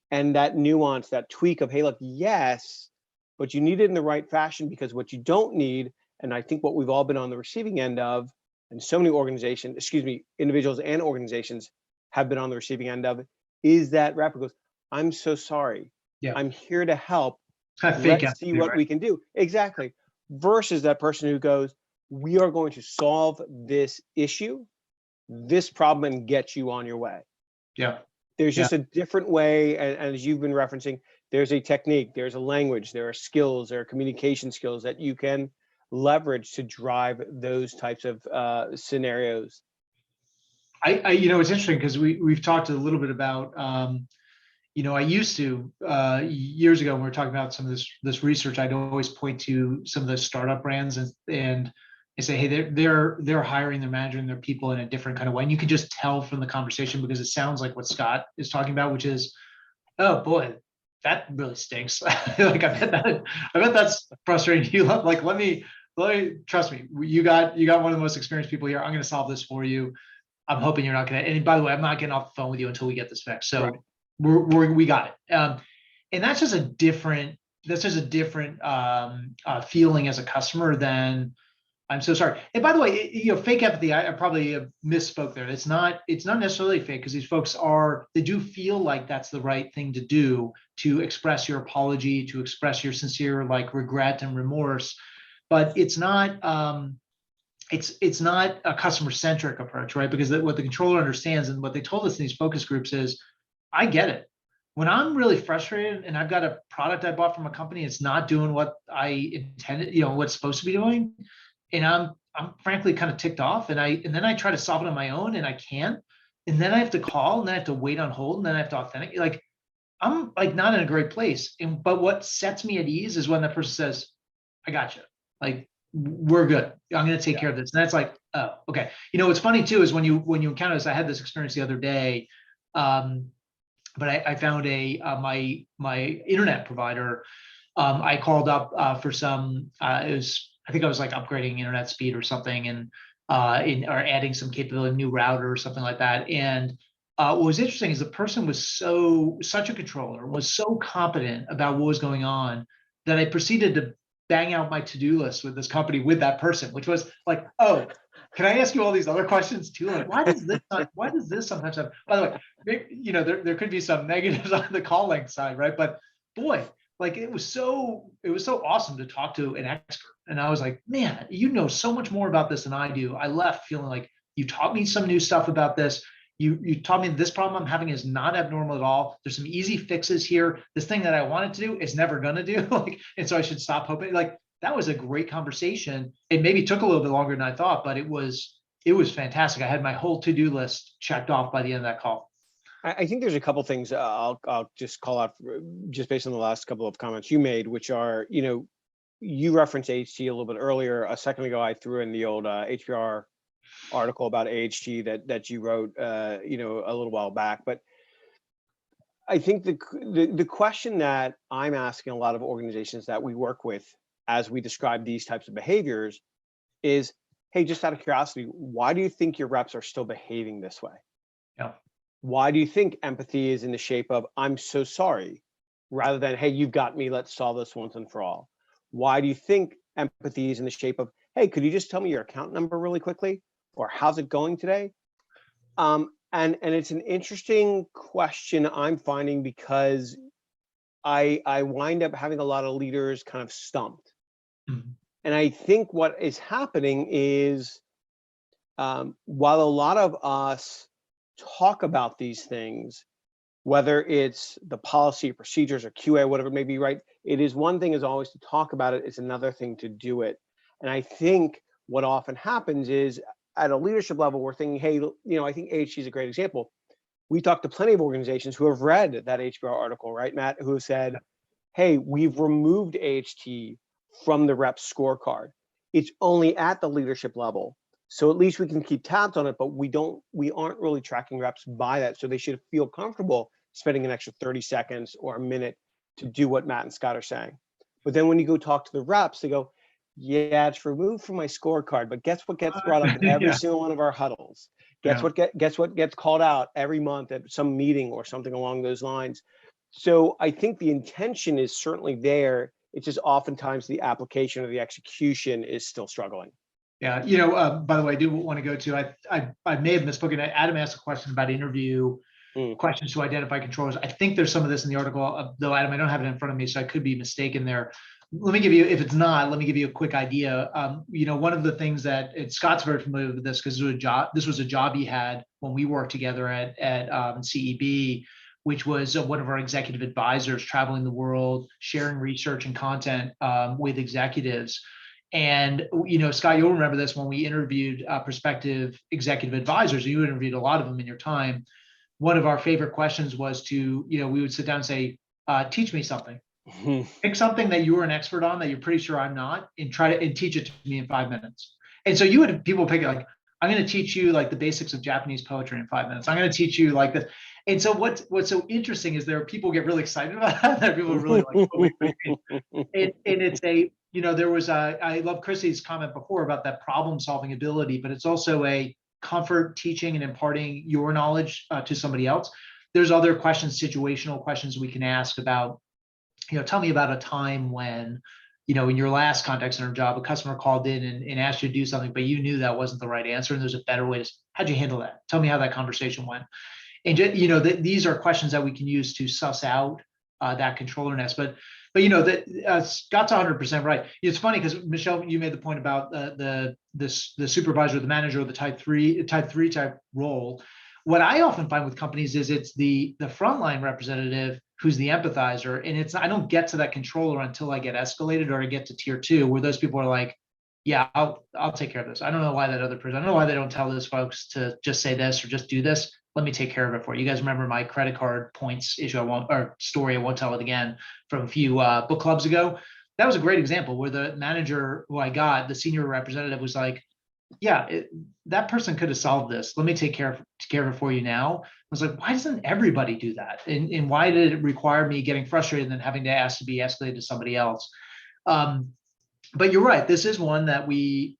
And that nuance, that tweak of, hey, look, yes, but you need it in the right fashion, because what you don't need, and I think what we've all been on the receiving end of, and so many organizations, excuse me, individuals and organizations have been on the receiving end of, is that rep who goes, I'm so sorry. Yeah. I'm here to help. Kind of fake Let's see empathy, what right? we can do. Exactly. Versus that person who goes, we are going to solve this issue, this problem, and get you on your way. Yeah. There's Yeah. just a different way, and as you've been referencing, there's a technique, there's a language, there are skills, there are communication skills that you can leverage to drive those types of scenarios. It's interesting because we've talked a little bit about, I used to, years ago when we were talking about some of this research, I'd always point to some of the startup brands and say, hey, they're hiring their manager and their people in a different kind of way. And you can just tell from the conversation, because it sounds like what Scott is talking about, which is, oh boy, that really stinks. Like I bet that's frustrating to you. Like, let me trust me. You got one of the most experienced people here. I'm going to solve this for you. I'm hoping you're not going to. And by the way, I'm not getting off the phone with you until we get this fixed. So Right. we got it. And that's just a different feeling as a customer than, I'm so sorry. And by the way, fake empathy, I probably misspoke there. It's not necessarily fake, because these folks they do feel like that's the right thing to do, to express your apology, to express your sincere regret and remorse. But it's not it's not a customer centric approach, right? Because what the controller understands, and what they told us in these focus groups is, I get it. When I'm really frustrated and I've got a product I bought from a company, it's not doing what I intended, what it's supposed to be doing, and I'm frankly kind of ticked off, and then I try to solve it on my own and I can't, and then I have to call, and then I have to wait on hold, and then I have to authenticate. I'm not in a great place. But what sets me at ease is when that person says, I got you. We're good. I'm going to take care of this. And that's like, oh, okay. What's funny too is when you encounter this. I had this experience the other day, but I found my internet provider. I called up for some. I think I was upgrading internet speed or something, and or adding some capability, new router or something like that. And what was interesting is the person was such a controller, was so competent about what was going on, that I proceeded to bang out my to-do list with this company with that person, which was like, oh, can I ask you all these other questions too? Like, why does this sometimes happen? By the way, maybe, there could be some negatives on the call length side, right? But boy, it was so awesome to talk to an expert. And I was like, man, you know so much more about this than I do. I left feeling like you taught me some new stuff about this. You taught me this problem I'm having is not abnormal at all. There's some easy fixes here. This thing that I wanted to do is never going to do. And so I should stop hoping. That was a great conversation. It maybe took a little bit longer than I thought, but it was fantastic. I had my whole to-do list checked off by the end of that call. I think there's a couple things I'll just call out just based on the last couple of comments you made, which are, you referenced AHT a little bit earlier. A second ago, I threw in the old HBR article about AHT that you wrote, a little while back. But I think the question that I'm asking a lot of organizations that we work with as we describe these types of behaviors is, hey, just out of curiosity, why do you think your reps are still behaving this way? Yeah. Why do you think empathy is in the shape of "I'm so sorry," rather than "Hey, you've got me, let's solve this once and for all"? Why do you think empathy is in the shape of "Hey, could you just tell me your account number really quickly?" or "How's it going today?" And it's an interesting question I'm finding, because I wind up having a lot of leaders kind of stumped. Mhm. And I think what is happening is, while a lot of us talk about these things, whether it's the policy, procedures, or QA, whatever it may be, right? It is one thing is always to talk about it, it's another thing to do it. And I think what often happens is, at a leadership level, we're thinking, hey, I think AHT is a great example. We talked to plenty of organizations who have read that HBR article, right, Matt, who have said, hey, we've removed AHT from the rep scorecard. It's only at the leadership level. So at least we can keep tabs on it, but we aren't really tracking reps by that. So they should feel comfortable spending an extra 30 seconds or a minute to do what Matt and Scott are saying. But then when you go talk to the reps, they go, yeah, it's removed from my scorecard, but guess what gets brought up in every Yeah, single one of our huddles? yeah. Guess what gets called out every month at some meeting or something along those lines? So I think the intention is certainly there. It's just oftentimes the application or the execution is still struggling. Yeah, by the way, I do want to go to, I may have misspoken. Adam asked a question about interview Mm. questions to identify controllers. I think there's some of this in the article, though, Adam, I don't have it in front of me, so I could be mistaken there. Let me give you, if it's not, let me give you a quick idea. One of the things that, Scott's very familiar with this because this was a job he had when we worked together at CEB, which was one of our executive advisors traveling the world, sharing research and content with executives. And, Scott, you'll remember this when we interviewed prospective executive advisors. You interviewed a lot of them in your time. One of our favorite questions was to, we would sit down and say, teach me something. Pick something that you were an expert on that you're pretty sure I'm not, and teach it to me in 5 minutes. And so people pick it like, I'm going to teach you like the basics of Japanese poetry in 5 minutes. I'm going to teach you like this. And so what's so interesting is there are people get really excited about that. There are people really like, oh, wait. And it's there was I love Chrissy's comment before about that problem solving ability, but it's also a comfort teaching and imparting your knowledge to somebody else. There's other questions, situational questions we can ask about, tell me about a time when, in your last contact center job, a customer called in and asked you to do something, but you knew that wasn't the right answer. And there's a better way to, how'd you handle that? Tell me how that conversation went. And, these are questions that we can use to suss out that controller nest. But Scott's 100% right. It's funny because Michelle, you made the point about the supervisor, the manager, the type three type role. What I often find with companies is it's the frontline representative who's the empathizer, and I don't get to that controller until I get escalated or I get to tier 2, where those people are like, yeah, I'll take care of this. I don't know why that other person, I don't know why they don't tell those folks to just say this or just do this. Let me take care of it for you. You guys remember my credit card points issue? Story. I won't tell it again, from a few book clubs ago. That was a great example where the manager who I got, the senior representative, was like, yeah, that person could have solved this. Let me take care of it for you now. I was like, why doesn't everybody do that? And why did it require me getting frustrated and then having to ask to be escalated to somebody else? But you're right. This is one that we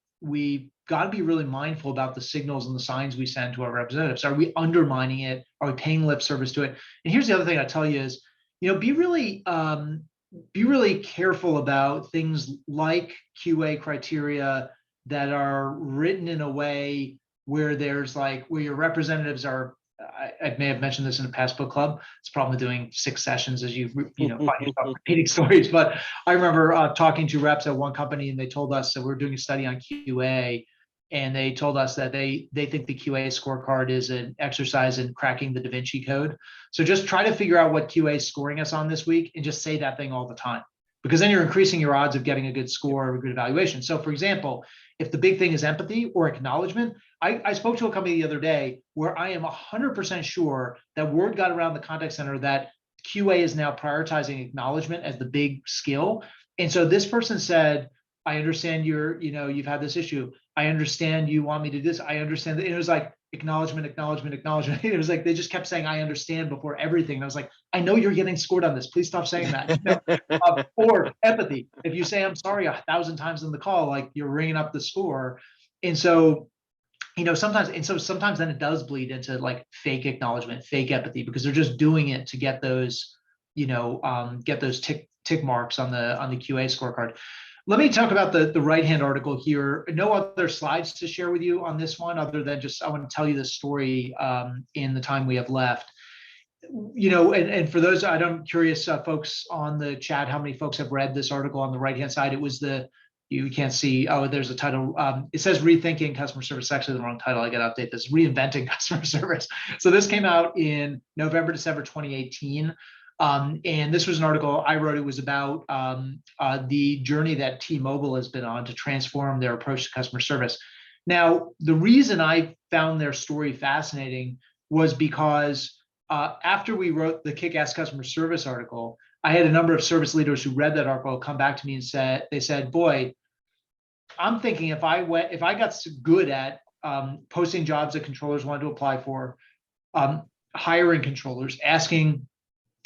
got to be really mindful about the signals and the signs we send to our representatives. Are we undermining it? Are we paying lip service to it? And here's the other thing I tell you is, be really careful about things like QA criteria that are written in a way where where your representatives are. I may have mentioned this in a past book club. It's a problem with doing 6 sessions as you find yourself repeating stories. But I remember talking to reps at one company, and they told us that we were doing a study on QA, and they told us that they think the QA scorecard is an exercise in cracking the Da Vinci Code. So just try to figure out what QA is scoring us on this week, and just say that thing all the time, because then you're increasing your odds of getting a good score or a good evaluation. So, for example, if the big thing is empathy or acknowledgement, I spoke to a company the other day where I am 100% sure that word got around the contact center that QA is now prioritizing acknowledgement as the big skill. And so this person said, I understand you've had this issue. I understand you want me to do this. I understand that. It was like acknowledgement. It was like they just kept saying, I understand before everything. And I was like, I know you're getting scored on this. Please stop saying that. Or empathy. If you say I'm sorry 1,000 times in the call, like you're ringing up the score. And so sometimes, and so sometimes then it does bleed into like fake acknowledgement, fake empathy, because they're just doing it to get those, get those tick marks on the QA scorecard. Let me talk about the right hand article here. No other slides to share with you on this one, other than just I want to tell you the story in the time we have left. And for those, I'm curious, folks on the chat, how many folks have read this article on the right hand side? It was you can't see, oh, there's a title. It says Rethinking Customer Service. Actually, the wrong title. I got to update this. Reinventing Customer Service. So this came out in November, December 2018. And this was an article I wrote. It was about the journey that T-Mobile has been on to transform their approach to customer service. Now, the reason I found their story fascinating was because after we wrote the Kick-Ass Customer Service article, I had a number of service leaders who read that article come back to me and they said, boy, I'm thinking if I got good at posting jobs that controllers wanted to apply for, hiring controllers, asking,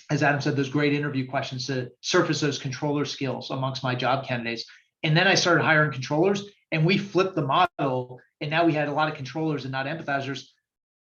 as Adam said, those great interview questions to surface those controller skills amongst my job candidates. And then I started hiring controllers and we flipped the model. And now we had a lot of controllers and not empathizers.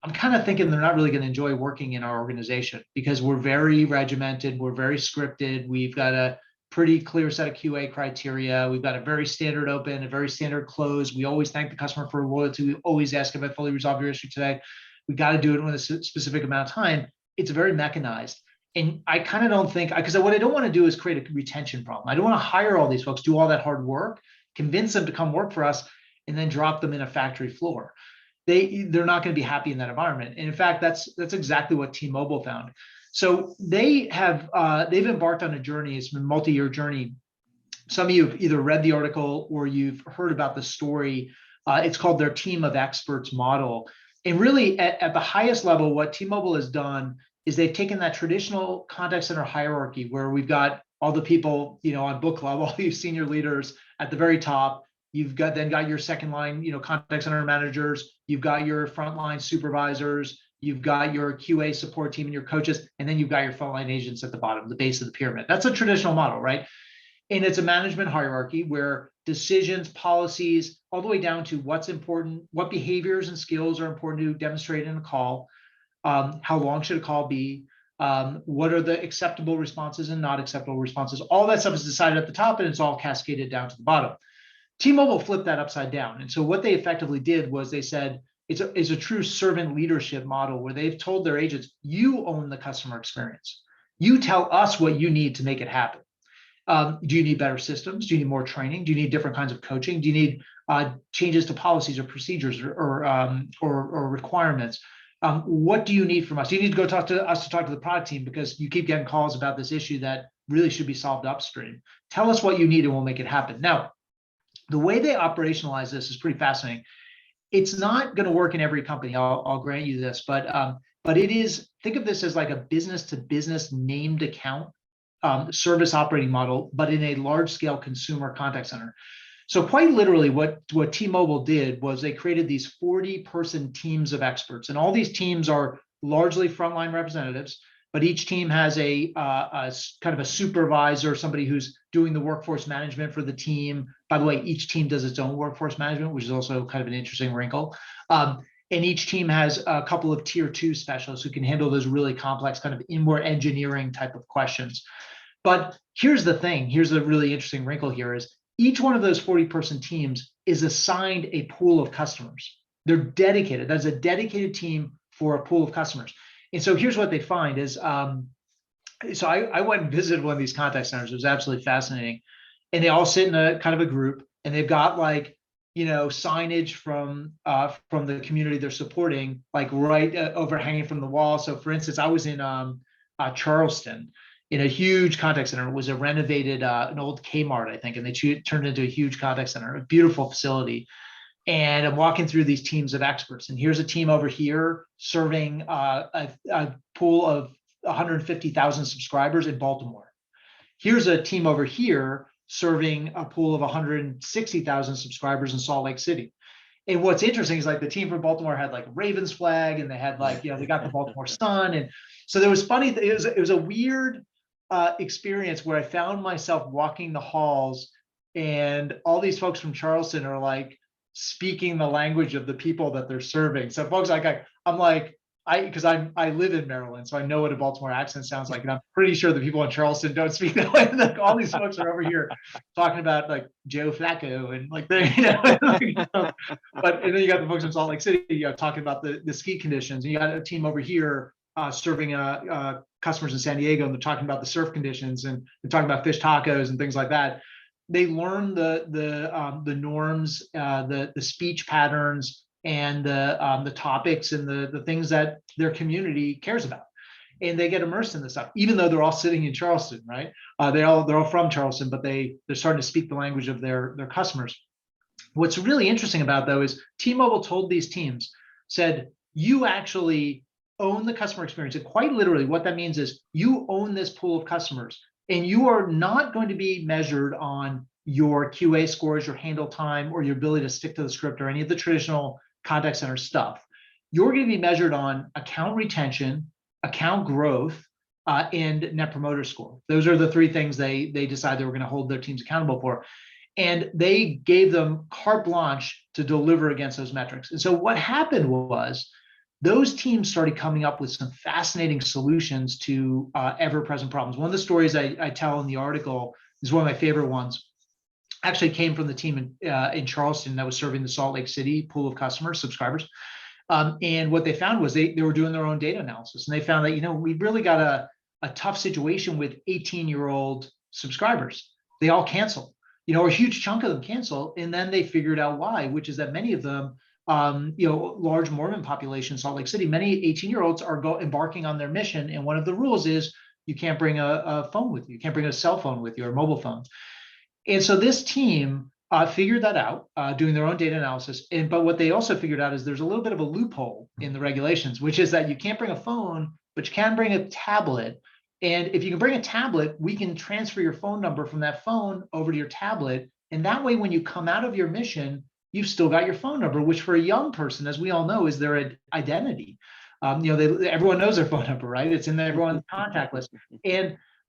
I'm kind of thinking they're not really going to enjoy working in our organization because we're very regimented, we're very scripted, we've got a pretty clear set of QA criteria, we've got a very standard open, a very standard close, we always thank the customer for loyalty, we always ask if I fully resolved your issue today, we got to do it in a specific amount of time. It's very mechanized. And I kind of don't think, because what I don't want to do is create a retention problem. I don't want to hire all these folks, do all that hard work, convince them to come work for us, and then drop them in a factory floor. They're not going to be happy in that environment. And in fact, that's exactly what T-Mobile found. So they've embarked on a journey. It's been a multi-year journey. Some of you have either read the article or you've heard about the story. It's called their Team of Experts model. And really at the highest level, what T-Mobile has done is they've taken that traditional contact center hierarchy where we've got all the people, on book club, all these senior leaders at the very top. You've got your second line, contact center managers. You've got your frontline supervisors. You've got your QA support team and your coaches, and then you've got your frontline agents at the bottom, the base of the pyramid. That's a traditional model, right? And it's a management hierarchy where decisions, policies, all the way down to what's important, what behaviors and skills are important to demonstrate in a call, how long should a call be, what are the acceptable responses and not acceptable responses. All that stuff is decided at the top, and it's all cascaded down to the bottom. T-Mobile flipped that upside down. And so what they effectively did was they said, it's a true servant leadership model where they've told their agents, you own the customer experience. You tell us what you need to make it happen. Do you need better systems? Do you need more training? Do you need different kinds of coaching? Do you need changes to policies or procedures or requirements? What do you need from us? You need to go talk to us to talk to the product team because you keep getting calls about this issue that really should be solved upstream. Tell us what you need and we'll make it happen. Now, the way they operationalize this is pretty fascinating. It's not going to work in every company. I'll grant you this, but it is. Think of this as like a business-to-business named account service operating model, but in a large-scale consumer contact center. So quite literally, what T-Mobile did was they created these 40-person teams of experts, and all these teams are largely frontline representatives. But each team has a kind of a supervisor, somebody who's doing the workforce management for the team. By the way, each team does its own workforce management, which is also kind of an interesting wrinkle. And each team has a couple of tier 2 specialists who can handle those really complex kind of inward engineering type of questions. But here's the thing, here's the really interesting wrinkle here is each one of those 40-person teams is assigned a pool of customers. They're dedicated. That's a dedicated team for a pool of customers. And so here's what they find is, so I went and visited one of these contact centers. It was absolutely fascinating. And they all sit in a kind of a group and they've got like, signage from the community they're supporting, like right overhanging from the wall. So for instance, I was in Charleston in a huge contact center. It was a renovated, an old Kmart, I think, and they turned it into a huge contact center, a beautiful facility. And I'm walking through these teams of experts. And here's a team over here serving a pool of 150,000 subscribers in Baltimore. Here's a team over here serving a pool of 160,000 subscribers in Salt Lake City. And what's interesting is like the team from Baltimore had like a Ravens flag and they had like, they got the Baltimore Sun. And so there was funny, it was a weird experience where I found myself walking the halls and all these folks from Charleston are like, speaking the language of the people that they're serving. So folks, I'm like, because I live in Maryland, so I know what a Baltimore accent sounds like, and I'm pretty sure the people in Charleston don't speak that way. Like, all these folks are over here talking about like Joe Flacco and like they, but and then you got the folks in Salt Lake City, talking about the ski conditions, and you got a team over here serving customers in San Diego, and they're talking about the surf conditions, and they're talking about fish tacos and things like that. They learn the norms, the speech patterns, and the topics and the things that their community cares about, and they get immersed in this stuff. Even though they're all sitting in Charleston, right? They're all from Charleston, but they're starting to speak the language of their customers. What's really interesting about though is T-Mobile told these teams, said, you actually own the customer experience. And quite literally, what that means is you own this pool of customers, and you are not going to be measured on your QA scores, your handle time, or your ability to stick to the script, or any of the traditional contact center stuff. You're going to be measured on account retention, account growth, and net promoter score. Those are the three things they decided they were going to hold their teams accountable for. And they gave them carte blanche to deliver against those metrics. And so what happened was those teams started coming up with some fascinating solutions to ever-present problems. One of the stories I tell in the article is one of my favorite ones. Actually came from the team in Charleston that was serving the Salt Lake City pool of customers, subscribers. And what they found was they were doing their own data analysis. And they found that, we really got a tough situation with 18-year-old subscribers. They all cancel, a huge chunk of them cancel. And then they figured out why, which is that many of them, large Mormon population, Salt Lake City, many 18-year-olds are embarking on their mission. And one of the rules is you can't bring a phone with you. You can't bring a cell phone with you or a mobile phone. And so this team figured that out, doing their own data analysis. But what they also figured out is there's a little bit of a loophole in the regulations, which is that you can't bring a phone, but you can bring a tablet. And if you can bring a tablet, we can transfer your phone number from that phone over to your tablet. And that way, when you come out of your mission, you've still got your phone number, which for a young person, as we all know, is their identity. Everyone knows their phone number, right? It's in everyone's contact list.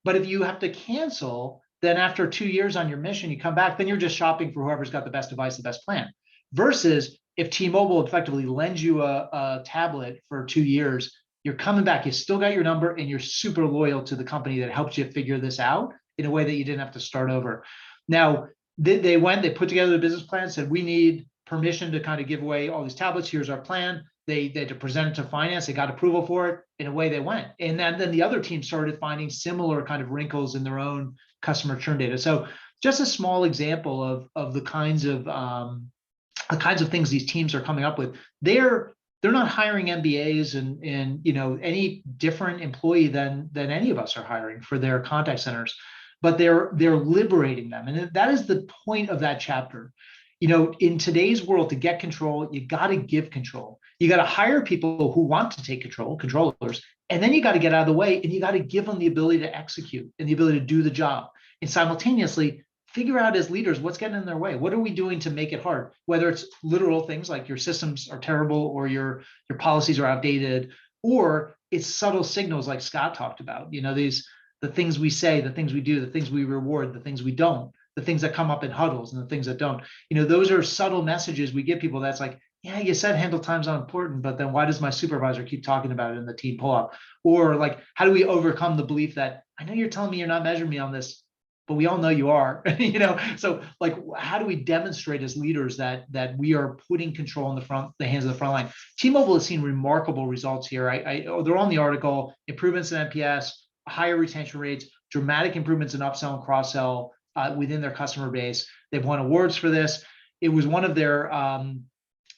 But if you have to cancel, then after 2 years on your mission, you come back, then you're just shopping for whoever's got the best device, the best plan. Versus if T-Mobile effectively lends you a tablet for 2 years, you're coming back, you still got your number, and you're super loyal to the company that helped you figure this out in a way that you didn't have to start over. Now, they put together the business plan, said, we need permission to kind of give away all these tablets. Here's our plan. They had to present it to finance. They got approval for it. In a way, they went. And then the other team started finding similar kind of wrinkles in their own customer churn data. So just a small example of the kinds of things these teams are coming up with. They're not hiring MBAs and any different employee than any of us are hiring for their contact centers, but they're liberating them. And that is the point of that chapter. In today's world, to get control, you got to give control. You got to hire people who want to take control, controllers, and then you got to get out of the way, and you got to give them the ability to execute and the ability to do the job. And simultaneously figure out as leaders what's getting in their way. What are we doing to make it hard? Whether it's literal things like your systems are terrible or your policies are outdated, or it's subtle signals like Scott talked about. The things we say, the things we do, the things we reward, the things we don't, the things that come up in huddles and the things that don't. Those are subtle messages we give people that's like, yeah, you said handle time's not important, but then why does my supervisor keep talking about it in the team pull-up? Or like, how do we overcome the belief that I know you're telling me you're not measuring me on this, but we all know you are, So like, how do we demonstrate as leaders that we are putting control in the hands of the front line? T-Mobile has seen remarkable results here. They're on the article, improvements in NPS, higher retention rates, dramatic improvements in upsell and cross-sell within their customer base. They've won awards for this. It was one of their,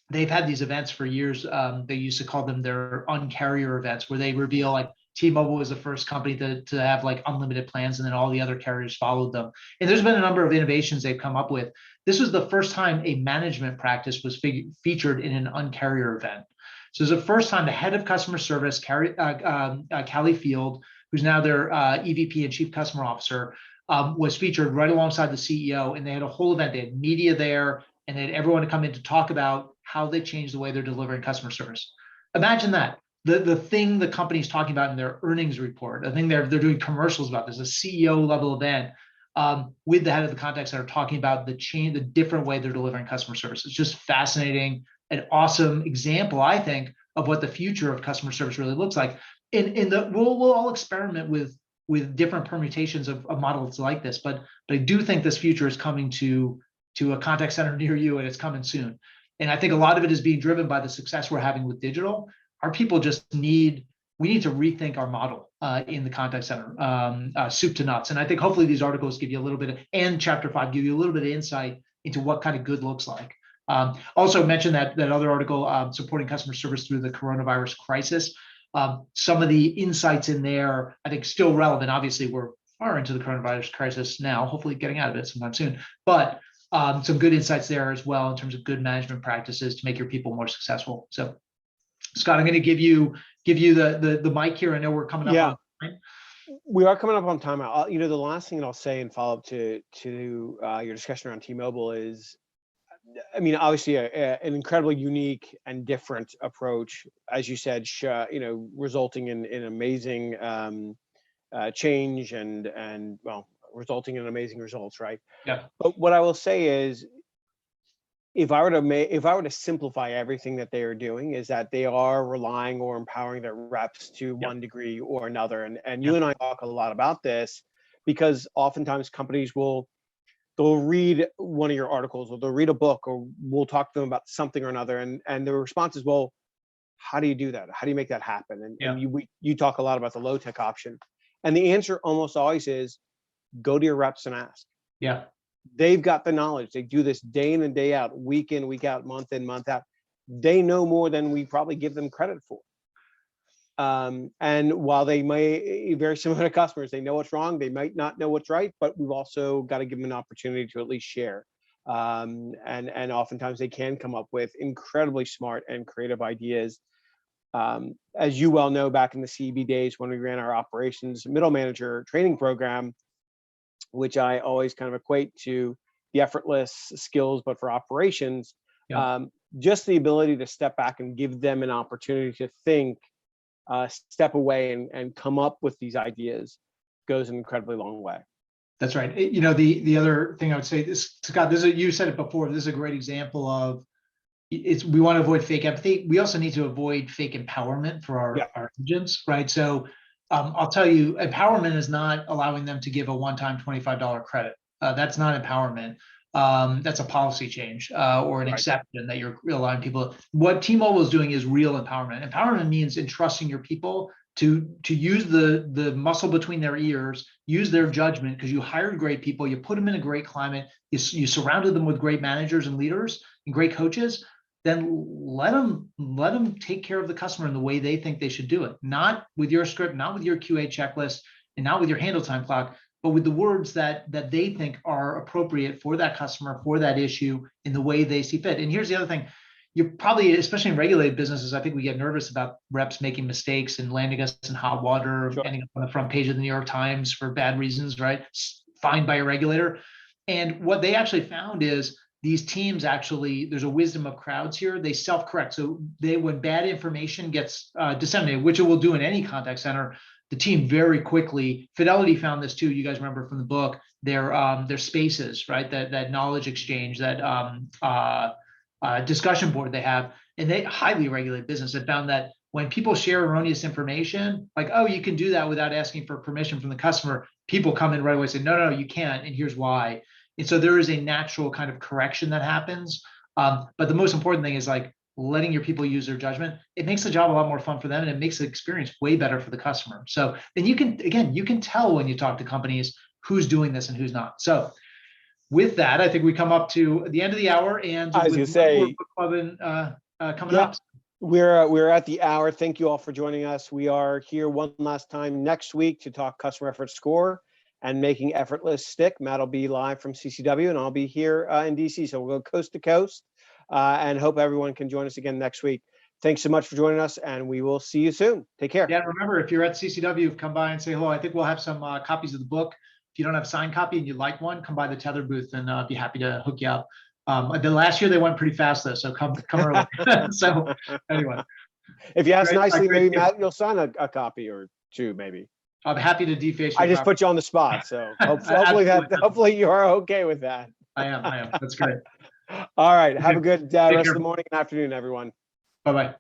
they've had these events for years. They used to call them their uncarrier events, where they reveal like T-Mobile was the first company to have like unlimited plans, and then all the other carriers followed them. And there's been a number of innovations they've come up with. This was the first time a management practice was featured in an uncarrier event. So it's the first time the head of customer service, Callie Field, who's now their EVP and Chief Customer Officer, was featured right alongside the CEO. And they had a whole event. They had media there, and they had everyone to come in to talk about how they changed the way they're delivering customer service. Imagine that. The thing the company's talking about in their earnings report, I think they're doing commercials about this, a CEO level event. with the head of the contact center talking about the different way they're delivering customer service. It's just fascinating, an awesome example, I think, of what the future of customer service really looks like. We'll all experiment with different permutations of models like this, but I do think this future is coming to a contact center near you, and it's coming soon. And I think a lot of it is being driven by the success we're having with digital. Our people we need to rethink our model in the contact center, soup to nuts. And I think hopefully these articles give you a little bit and chapter 5 give you a little bit of insight into what kind of good looks like. Also mentioned that other article, supporting customer service through the coronavirus crisis. Some of the insights in there, I think, still relevant. Obviously, we're far into the coronavirus crisis now, hopefully getting out of it sometime soon. But some good insights there as well in terms of good management practices to make your people more successful. So, Scott, I'm going to give you the mic here. I know we're coming up on time. We are coming up on time. The last thing that I'll say in follow up to your discussion around T-Mobile is, I mean, obviously an incredibly unique and different approach, as you said, resulting in amazing change and well, resulting in amazing results, right? Yeah. But what I will say is, if I were to simplify everything that they are doing, is that they are relying or empowering their reps to one degree or another. And you and I talk a lot about this, because oftentimes companies they'll read one of your articles, or they'll read a book, or we'll talk to them about something or another, and the response is, well, how do you do that? How do you make that happen? And you talk a lot about the low tech option, and the answer almost always is, go to your reps and ask. Yeah. They've got the knowledge. They do this day in and day out, week in, week out, month in, month out. They know more than we probably give them credit for. And while they may, very similar to customers, they know what's wrong, they might not know what's right, but we've also got to give them an opportunity to at least share. And oftentimes they can come up with incredibly smart and creative ideas. As you well know, back in the CEB days when we ran our operations middle manager training program, which I always kind of equate to the Effortless skills, but for operations, just the ability to step back and give them an opportunity to think, step away and come up with these ideas goes an incredibly long way. That's right. The other thing I would say, Scott, you said it before, this is a great example of, we want to avoid fake empathy. We also need to avoid fake empowerment for our agents, right? So I'll tell you, empowerment is not allowing them to give a one-time $25 credit. That's not empowerment. That's a policy change or an exception that you're allowing people. What T-Mobile is doing is real empowerment. Empowerment means entrusting your people to use the muscle between their ears, use their judgment, because you hired great people, you put them in a great climate, you surrounded them with great managers and leaders and great coaches. Then let them take care of the customer in the way they think they should do it. Not with your script, not with your QA checklist, and not with your handle time clock, but with the words that they think are appropriate for that customer, for that issue, in the way they see fit. And here's the other thing. You're probably, especially in regulated businesses, I think we get nervous about reps making mistakes and landing us in hot water, ending up on the front page of the New York Times for bad reasons, right? Fined by a regulator. And what they actually found is, these teams actually, there's a wisdom of crowds here. They self-correct. So when bad information gets disseminated, which it will do in any contact center, the team very quickly, Fidelity found this too. You guys remember from the book, their spaces, right? That knowledge exchange, that discussion board they have, and they highly regulated business have found that when people share erroneous information, like, oh, you can do that without asking for permission from the customer, people come in right away and say, no, you can't, and here's why. And so there is a natural kind of correction that happens. But the most important thing is like letting your people use their judgment. It makes the job a lot more fun for them, and it makes the experience way better for the customer. So then you can tell when you talk to companies who's doing this and who's not. So with that, I think we come up to the end of the hour, and I was going to say, book club coming up. We're at the hour. Thank you all for joining us. We are here one last time next week to talk customer effort score and making Effortless stick. Matt will be live from CCW, and I'll be here in DC. So we'll go coast to coast, and hope everyone can join us again next week. Thanks so much for joining us, and we will see you soon. Take care. Yeah, remember, if you're at CCW, come by and say hello. I think we'll have some copies of the book. If you don't have a signed copy and you'd like one, come by the Tether booth, and I'd be happy to hook you up. The last year they went pretty fast though, so come early. So anyway, if you ask nicely, maybe Matt, you'll sign a copy or two, maybe. I'm happy to deface I your just property. put you on the spot, so Absolutely. hopefully you are okay with that. I am. That's great. All right, have a good Take rest care. of the morning and afternoon, everyone. Bye-bye.